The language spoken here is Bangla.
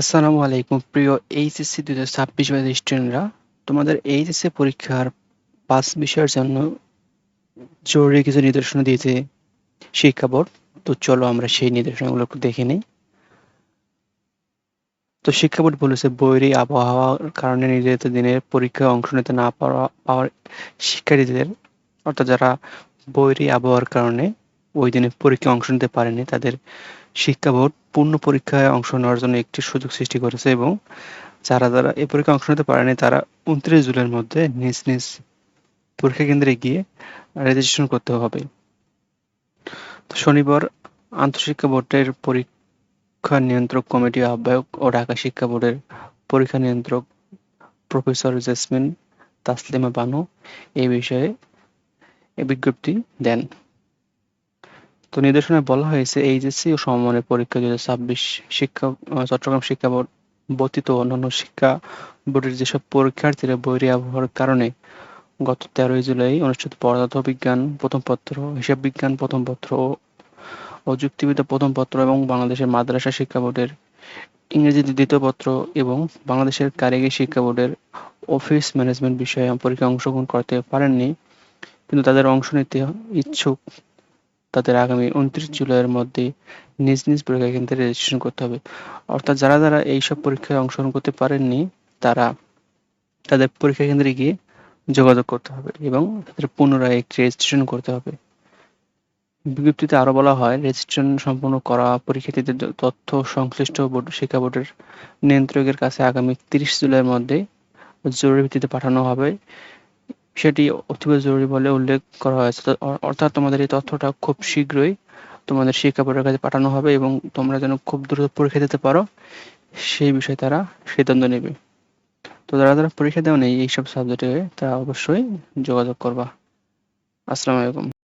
আসসালামু আলাইকুম প্রিয় এইচএসসি 2026 ব্যাচের স্টুডেন্টরা। তোমাদের এইচএসসি পরীক্ষার 5 বিষয়ের জন্য জরুরি কিছু নির্দেশনা দিয়েছে শিক্ষা বোর্ড। তো চলো আমরা সেই নির্দেশনাগুলো একটু দেখে নিই। তো শিক্ষা বোর্ড বলেছে বৈরী আবহাওয়ার কারণে নির্ধারিত দিনের পরীক্ষায় অংশ নিতে না পাওয়ার শিক্ষার্থীদের, অর্থাৎ যারা বৈরী আবহাওয়ার কারণে ওই দিনে পরীক্ষায় অংশ নিতে পারেনি, তাদের শিক্ষা বোর্ড পূর্ণ পরীক্ষায় অংশ নেওয়ার জন্য একটি সুযোগ সৃষ্টি করেছে এবং যারা এই পরীক্ষায় অংশ নিতে পারেনি তারা 29 জুলাইয়ের মধ্যে নিজ নিজ পরীক্ষা কেন্দ্রে গিয়ে রেজিস্ট্রেশন করতে হবে। তো শনিবার আন্তঃশিক্ষা বোর্ডের পরীক্ষা নিয়ন্ত্রক কমিটির আহ্বায়ক ও ঢাকা শিক্ষা বোর্ডের পরীক্ষা নিয়ন্ত্রক প্রফেসর জেসমিন তাসলিমা বানু এই বিষয়ে বিজ্ঞপ্তি দেন। তো নির্দেশনায় বলা হয়েছে এইচএসসি ও সমমানের পরীক্ষা 2026 চট্টগ্রাম শিক্ষা বোর্ড ব্যতীত অন্যান্য শিক্ষা বোর্ডের যেসব পরীক্ষার্থীরা বৈরী আবহাওয়ার কারণে গত 13 জুলাই অনুষ্ঠিত পদার্থবিজ্ঞান প্রথম পত্র, হিসাব বিজ্ঞান প্রথম পত্র ও যুক্তিবিদ্যা প্রথম পত্র এবং বাংলাদেশের মাদ্রাসা শিক্ষা বোর্ডের ইংরেজি দ্বিতীয় পত্র এবং বাংলাদেশের কারিগরি শিক্ষা বোর্ডের অফিস ম্যানেজমেন্ট বিষয়ে পরীক্ষায় অংশগ্রহণ করতে পারেননি, কিন্তু তাদের অংশ নিতে ইচ্ছুক, তাদের আগামী 29 জুলাইয়ের মধ্যে নিজ নিজ পরীক্ষা কেন্দ্রে রেজিস্ট্রেশন করতে হবে। অর্থাৎ যারা এইসব পরীক্ষায় অংশগ্রহণ করতে পারেননি, তারা তাদের পরীক্ষা কেন্দ্রে গিয়ে যোগাযোগ করতে হবে এবং তাদের পুনরায় একটি রেজিস্ট্রেশন করতে হবে। বিজ্ঞপ্তিতে আরও বলা হয়, রেজিস্ট্রেশন সম্পন্ন করা পরীক্ষার্থীদের তথ্য সংশ্লিষ্ট শিক্ষা বোর্ডের নিয়ন্ত্রকের কাছে আগামী 30 জুলাইয়ের মধ্যে জরুরি ভিত্তিতে পাঠানো হবে। সেটি অতীব জরুরি বলে উল্লেখ করা হয়েছে। অর্থাৎ তোমাদের এই তথ্যটা খুব শীঘ্রই তোমাদের শিক্ষা বোর্ডের কাছে পাঠানো হবে এবং তোমরা যেন খুব দ্রুত পরীক্ষা দিতে পারো সেই বিষয়ে তারা সিদ্ধান্ত নেবে। তো যারা পরীক্ষা দেওয়া নেই এইসব সাবজেক্টে, তারা অবশ্যই যোগাযোগ করবা। আসসালামু আলাইকুম।